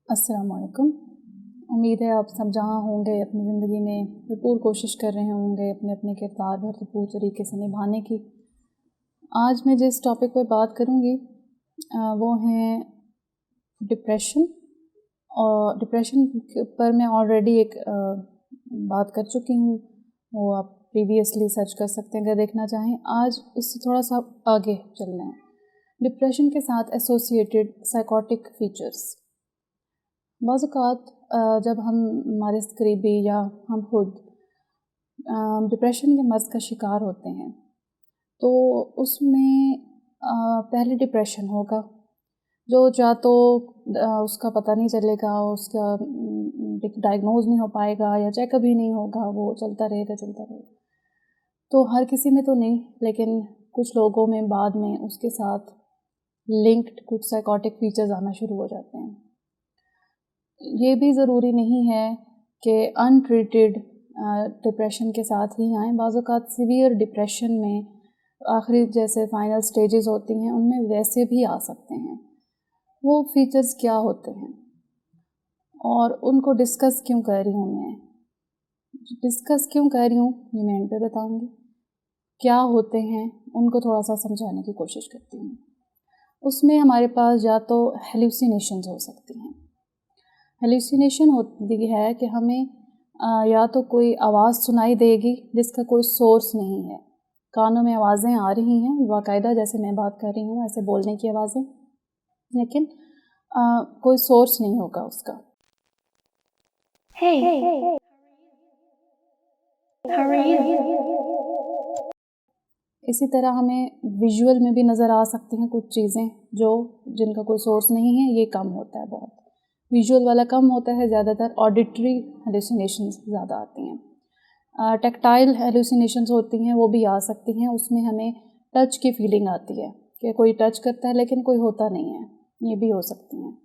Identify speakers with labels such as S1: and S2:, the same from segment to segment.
S1: अस्सलाम वालेकुम। उम्मीद है आप सब जहाँ होंगे अपनी ज़िंदगी में भरपूर कोशिश कर रहे होंगे अपने अपने किरदार भरपूर तरीके से निभाने की। आज मैं जिस टॉपिक पर बात करूँगी वो है डिप्रेशन। और डिप्रेशन पर मैं ऑलरेडी एक बात कर चुकी हूँ, वो आप प्रीवियसली सर्च कर सकते हैं अगर देखना चाहें। आज इससे थोड़ा सा आगे चलना है। डिप्रेशन के साथ एसोसिएटेड साइकोटिक फीचर्स। बाज़ औक़ात जब हम हमारे करीबी या हम खुद डिप्रेशन के मर्ज़ का शिकार होते हैं तो उसमें पहले डिप्रेशन होगा जो या तो उसका पता नहीं चलेगा, उसका डायग्नोज़ नहीं हो पाएगा या चेकअप ही नहीं होगा, वो चलता रहेगा। तो हर किसी में तो नहीं, लेकिन कुछ लोगों में बाद में उसके साथ लिंक्ड कुछ साइकोटिक फीचर्स आना शुरू हो जाते हैं। ये भी ज़रूरी नहीं है कि अनट्रीटेड डिप्रेशन के साथ ही आएँ। बाज़ औक़ात सीवियर डिप्रेशन में आखिरी जैसे फाइनल स्टेजेस होती हैं उनमें वैसे भी आ सकते हैं। वो फीचर्स क्या होते हैं और उनको डिस्कस क्यों कर रही हूँ मैं ये मैं एंड पे बताऊँगी। क्या होते हैं उनको थोड़ा सा समझाने की कोशिश करती हूँ। उसमें हमारे पास या तो हेलुसिनेशंस हो सकती हैं। हेलुसिनेशन होती है कि हमें या तो कोई आवाज़ सुनाई देगी जिसका कोई सोर्स नहीं है। कानों में आवाज़ें आ रही हैं बाकायदा, जैसे मैं बात कर रही हूँ ऐसे बोलने की आवाज़ें, लेकिन कोई सोर्स नहीं होगा उसका।
S2: Hey, how are you?
S1: इसी तरह हमें विजुअल में भी नज़र आ सकती हैं कुछ चीज़ें जिनका कोई सोर्स नहीं है। ये कम होता है, बहुत विजुअल वाला कम होता है, ज़्यादातर ऑडिटरी हेलुसिनेशंस ज़्यादा आती हैं। टेक्टाइल हेलुसिनेशंस होती हैं, वो भी आ सकती हैं। उसमें हमें टच की फीलिंग आती है कि कोई टच करता है लेकिन कोई होता नहीं है, ये भी हो सकती हैं।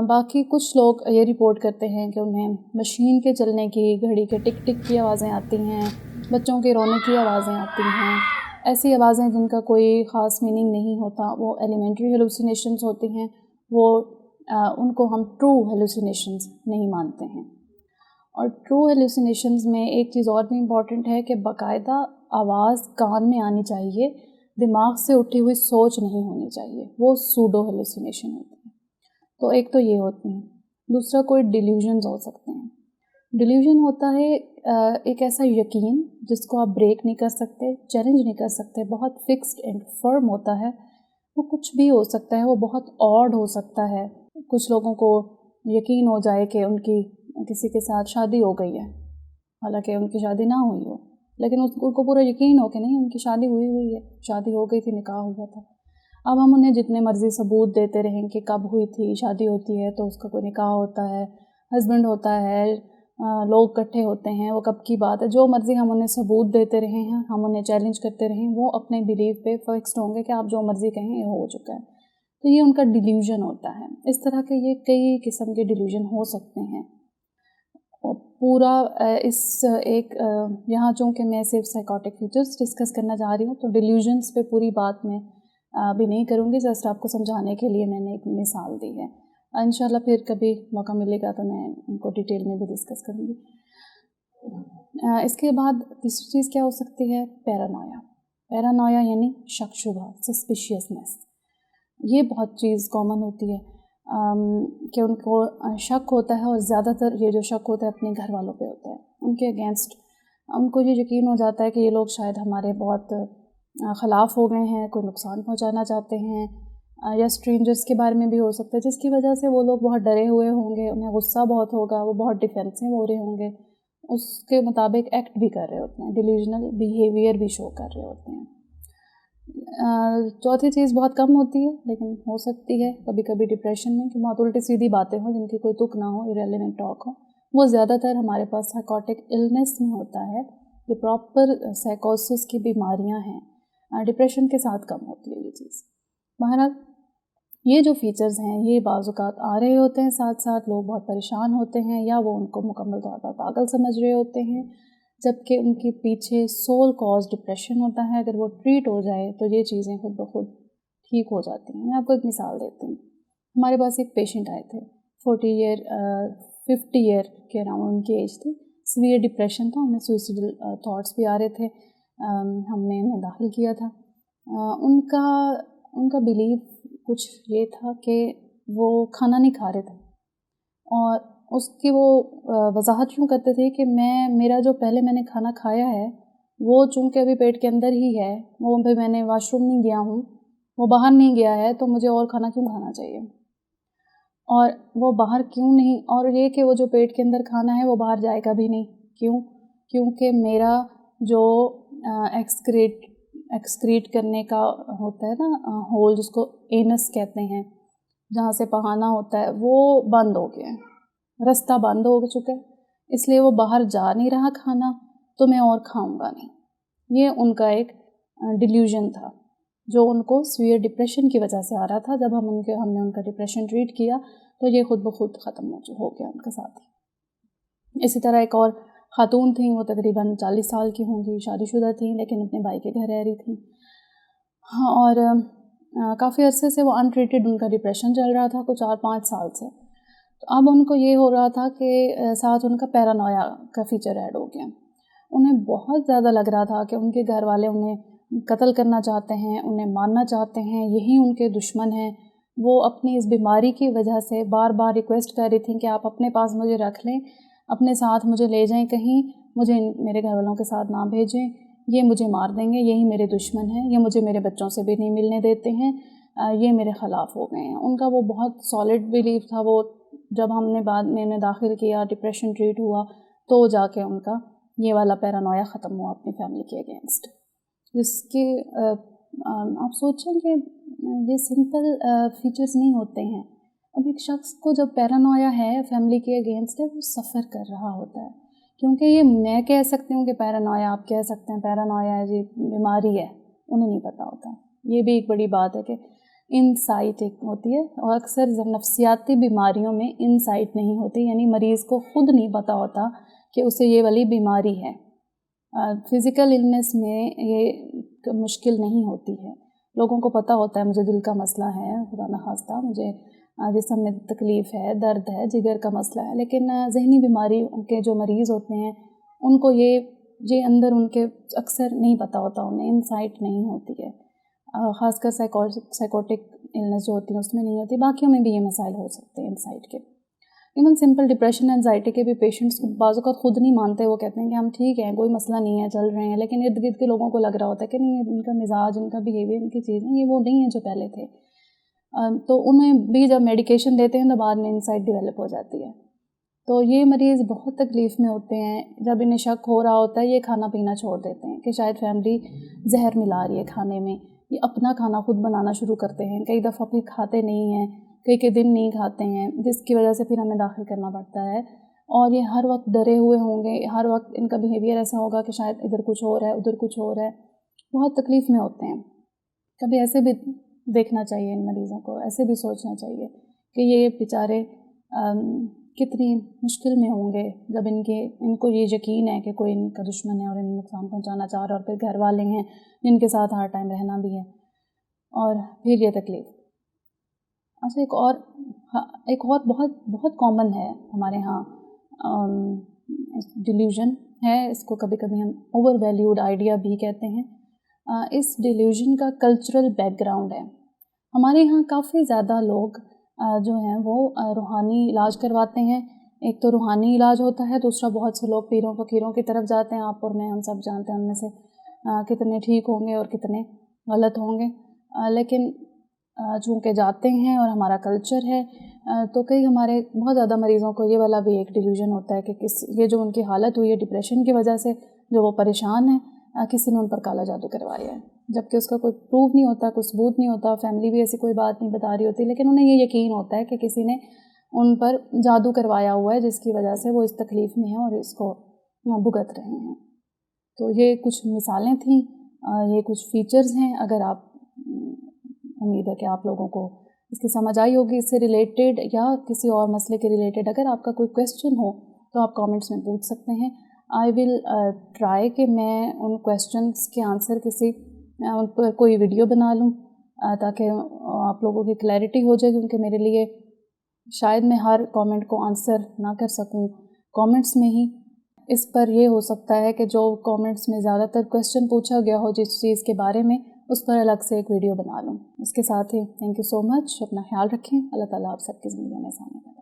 S1: बाकी कुछ लोग ये रिपोर्ट करते हैं कि उन्हें मशीन के चलने की, घड़ी के टिक टिक की आवाज़ें आती हैं, बच्चों के रोने की आवाज़ें आती हैं। ऐसी आवाज़ें जिनका कोई ख़ास मीनिंग नहीं होता, वो एलिमेंट्री हेलुसिनेशंस होती हैं। वो उनको हम ट्रू हेलुसिनेशंस नहीं मानते हैं। और ट्रू हेलुसिनेशंस में एक चीज़ और भी इम्पॉर्टेंट है कि बाकायदा आवाज़ कान में आनी चाहिए, दिमाग से उठी हुई सोच नहीं होनी चाहिए। वो सूडो हेलुसिनेशन होती है। तो एक तो ये होती हैं। दूसरा कोई डिल्यूजन्स हो सकते हैं। डिल्यूजन होता है एक ऐसा यकीन जिसको आप ब्रेक नहीं कर सकते, चैलेंज नहीं कर सकते, बहुत फिक्स्ड एंड फर्म होता है। वो कुछ भी हो सकता है, वो बहुत ऑड हो सकता है। कुछ लोगों को यकीन हो जाए कि उनकी किसी के साथ शादी हो गई है, हालांकि उनकी शादी ना हुई हो, लेकिन उनको पूरा यकीन हो कि नहीं उनकी शादी हुई है, शादी हो गई थी, निकाह हुआ था। अब हम उन्हें जितने मर्ज़ी सबूत देते रहें कि कब हुई थी, शादी होती है तो उसका कोई निकाह होता है, हस्बैंड होता है, लोग इकट्ठे होते हैं, वो कब की बात है। जो मर्ज़ी हम उन्हें सबूत देते रहे हैं, हम उन्हें चैलेंज करते रहें, वो अपने बिलीव पे फिक्स्ड होंगे कि आप जो मर्ज़ी कहें ये हो चुका है। तो ये उनका डिल्यूजन होता है। इस तरह के ये कई किस्म के डिल्यूजन हो सकते हैं। और पूरा यहाँ चूँकि मैं सिर्फ साइकोटिक फीचर्स डिस्कस करना चाह रही हूँ तो डिल्यूजन्स पे पूरी बात मैं अभी नहीं करूँगी, जस्ट आपको समझाने के लिए मैंने एक मिसाल दी है। इंशाल्लाह फिर कभी मौका मिलेगा तो मैं उनको डिटेल में भी डिस्कस करूँगी। इसके बाद तीसरी चीज़ क्या हो सकती है? पैरानोया यानी शक शुबा, सस्पिशियसनेस। ये बहुत चीज़ कॉमन होती है कि उनको शक होता है, और ज़्यादातर ये जो शक होता है अपने घर वालों पे होता है, उनके अगेंस्ट। उनको ये यकीन हो जाता है कि ये लोग शायद हमारे बहुत ख़िलाफ़ हो गए हैं, कोई नुकसान पहुंचाना चाहते हैं, या स्ट्रेंजर्स के बारे में भी हो सकता है, जिसकी वजह से वो लोग बहुत डरे हुए होंगे, उन्हें गुस्सा बहुत होगा, वो बहुत डिफेंसिव हो रहे होंगे, उसके मुताबिक एक्ट भी कर रहे होते हैं, डिल्यूजनल बिहेवियर भी शो कर रहे होते हैं। चौथी चीज़ बहुत कम होती है लेकिन हो सकती है कभी कभी डिप्रेशन में कि बहुत उल्टी सीधी बातें हों जिनकी कोई तुक ना हो, इरेलेवेंट टॉक हो। वो ज़्यादातर हमारे पास साइकोटिक इलनेस में होता है। जो प्रॉपर साइकोसिस की बीमारियां हैं डिप्रेशन के साथ कम होती है ये चीज़। बहरहाल ये जो फीचर्स हैं ये बाज़ औक़ात आ रहे होते हैं, साथ साथ लोग बहुत परेशान होते हैं या वो उनको मुकम्मल तौर पर पागल समझ रहे होते हैं, जबकि उनके पीछे सोल कॉज डिप्रेशन होता है। अगर वो ट्रीट हो जाए तो ये चीज़ें खुद ब खुद ठीक हो जाती हैं। मैं आपको एक मिसाल देती हूँ। हमारे पास एक पेशेंट आए थे, 50 ईयर के अराउंड उनकी एज थी। सीवियर डिप्रेशन था, उन्हें सुइसाइडल थॉट्स भी आ रहे थे। हमने उन्हें दाखिल किया था। उनका बिलीव कुछ ये था कि वो खाना नहीं खा रहे थे, और उसकी वो वजाहत यूँ करते थे कि मेरा जो पहले मैंने खाना खाया है वो चूँकि अभी पेट के अंदर ही है, वो भी मैंने वॉशरूम नहीं गया हूँ, वो बाहर नहीं गया है, तो मुझे और खाना क्यों खाना चाहिए। और वो बाहर क्यों नहीं, और ये कि वो जो पेट के अंदर खाना है वो बाहर जाएगा भी नहीं। क्यों? क्योंकि मेरा जो एक्सक्रीट करने का होता है ना होल, जिसको एनस कहते हैं, जहाँ से पहाना होता है, वो बंद हो गया है, रास्ता बंद हो चुका है, इसलिए वो बाहर जा नहीं रहा खाना, तो मैं और खाऊंगा नहीं। ये उनका एक डिल्यूजन था जो उनको सीवियर डिप्रेशन की वजह से आ रहा था। जब हमने उनका डिप्रेशन ट्रीट किया तो ये खुद ब खुद ख़त्म हो गया उनके साथ ही। इसी तरह एक और ख़ातून थी, वो तकरीबन 40 साल की होंगी, शादीशुदा थी, लेकिन अपने भाई के घर रह रही थी। हाँ, और काफ़ी अरसे से वो अनट्रीटेड उनका डिप्रेशन चल रहा था, कुछ 4-5 साल से। तो अब उनको ये हो रहा था कि साथ उनका पैरानोया का फीचर ऐड हो गया। उन्हें बहुत ज़्यादा लग रहा था कि उनके घर वाले उन्हें कत्ल करना चाहते हैं, उन्हें मारना चाहते हैं, यही उनके दुश्मन हैं। वो अपनी इस बीमारी की वजह से बार बार रिक्वेस्ट कर रही थी कि आप अपने पास मुझे रख लें, अपने साथ मुझे ले जाएं कहीं, मुझे मेरे घर वालों के साथ ना भेजें, ये मुझे मार देंगे, यही मेरे दुश्मन हैं, ये मुझे मेरे बच्चों से भी नहीं मिलने देते हैं, ये मेरे ख़िलाफ़ हो गए हैं। उनका वो बहुत सॉलिड बिलीफ था। वो जब हमने बाद में इन्हें दाखिल किया, डिप्रेशन ट्रीट हुआ, तो जाके उनका ये वाला पैरानोया ख़त्म हुआ अपनी फैमिली के अगेंस्ट। जिसके आप सोचें कि ये सिंपल फीचर्स नहीं होते हैं। अब एक शख्स को जब पैरानोया है फैमिली के अगेंस्ट है, वो सफ़र कर रहा होता है, क्योंकि ये मैं कह सकती हूँ कि पैरानोया, आप कह सकते हैं पैरानोया ये बीमारी है, उन्हें नहीं पता होता। ये भी एक बड़ी बात है कि इनसाइट एक होती है, और अक्सर जब नफ्सियाती बीमारियों में इनसाइट नहीं होती, यानी मरीज़ को ख़ुद नहीं पता होता कि उसे ये वाली बीमारी है। फ़िज़िकल इलनेस में ये मुश्किल नहीं होती है। लोगों को पता होता है मुझे दिल का मसला है, खुदा न खास्ता मुझे जिस्म में तकलीफ़ है, दर्द है, जिगर का मसला है, लेकिन ज़हनी बीमारी के जो मरीज़ होते हैं उनको ये अंदर उनके अक्सर नहीं पता होता, उन्हें इनसाइट नहीं होती है। ख़ासकर साइकोटिक इलनेस जो होती है उसमें नहीं होती, बाकियों में भी ये मसाइल हो सकते हैं इनसाइट के। इवन सिंपल डिप्रेशन एंजाइटी के भी पेशेंट्स बाज़ औक़ात ख़ुद नहीं मानते, वो कहते हैं कि हम ठीक हैं, कोई मसला नहीं है, चल रहे हैं, लेकिन इर्द गिर्द के लोगों को लग रहा होता है कि नहीं, इनका मिजाज, इनका बिहेवियर, इनकी चीज़ें ये वो नहीं है जो पहले थे। तो उन्हें भी जब मेडिकेशन देते हैं तो बाद में इनसाइट डेवलप हो जाती है। तो ये मरीज़ बहुत तकलीफ़ में होते हैं। जब इन्हें शक हो रहा होता है, ये खाना पीना छोड़ देते हैं कि शायद फैमिली जहर मिला रही है खाने में। ये अपना खाना खुद बनाना शुरू करते हैं, कई दफ़ा फिर खाते नहीं हैं, कई दिन नहीं खाते हैं, जिसकी वजह से फिर हमें दाखिल करना पड़ता है। और ये हर वक्त डरे हुए होंगे, हर वक्त इनका बिहेवियर ऐसा होगा कि शायद इधर कुछ हो रहा है, उधर कुछ हो रहा है, बहुत तकलीफ़ में होते हैं। कभी ऐसे भी देखना चाहिए इन मरीज़ों को, ऐसे भी सोचना चाहिए कि ये बेचारे कितनी मुश्किल में होंगे जब इनको ये यकीन है कि कोई इनका दुश्मन है और इन्हें नुकसान पहुंचाना चाह रहा है, और फिर घर वाले हैं जिनके साथ हर टाइम रहना भी है, और फिर ये तकलीफ़। अच्छा, एक और बहुत बहुत कॉमन है हमारे यहाँ डिल्यूजन है, इसको कभी कभी हम ओवर वैल्यूड आइडिया भी कहते हैं। इस डिल्यूजन का कल्चरल बैकग्राउंड है। हमारे यहाँ काफ़ी ज़्यादा लोग जो हैं वो रूहानी इलाज करवाते हैं। एक तो रूहानी इलाज होता है, दूसरा बहुत से लोग पीरों फ़कीरों की तरफ जाते हैं। आप और मैं, हम सब जानते हैं उनमें से कितने ठीक होंगे और कितने गलत होंगे, लेकिन चूँकि जाते हैं और हमारा कल्चर है, तो कई हमारे बहुत ज़्यादा मरीज़ों को ये वाला भी एक डिल्यूजन होता है कि ये जो उनकी हालत हुई है डिप्रेशन की वजह से, जो वो परेशान है, किसी ने उन पर काला जादू करवाया है, जबकि उसका कोई प्रूफ नहीं होता, कोई सबूत नहीं होता, फैमिली भी ऐसी कोई बात नहीं बता रही होती, लेकिन उन्हें ये यकीन होता है कि किसी ने उन पर जादू करवाया हुआ है, जिसकी वजह से वो इस तकलीफ़ में हैं और इसको भुगत रहे हैं। तो ये कुछ मिसालें थीं, ये कुछ फ़ीचर्स हैं। अगर आप उम्मीद है कि आप लोगों को इसकी समझ आई होगी, इससे रिलेटेड या किसी और मसले के रिलेटेड अगर आपका कोई क्वेश्चन हो तो आप कमेंट्स में पूछ सकते हैं। आई विल ट्राई कि मैं उन क्वेश्चंस के आंसर उन पर कोई वीडियो बना लूँ, ताकि आप लोगों की क्लैरिटी हो जाए, क्योंकि मेरे लिए شاید میں ہر کامنٹ کو آنسر نہ کر سکوں کامنٹس میں ہی. اس پر یہ ہو سکتا ہے کہ جو کامنٹس میں زیادہ تر کویسچن پوچھا گیا ہو جس چیز کے بارے میں، اس پر الگ سے ایک ویڈیو بنا لوں. اس کے ساتھ ہی تھینک یو سو مچ. اپنا خیال رکھیں. اللہ تعالیٰ آپ سب کی زندگی میں آسانی کرے.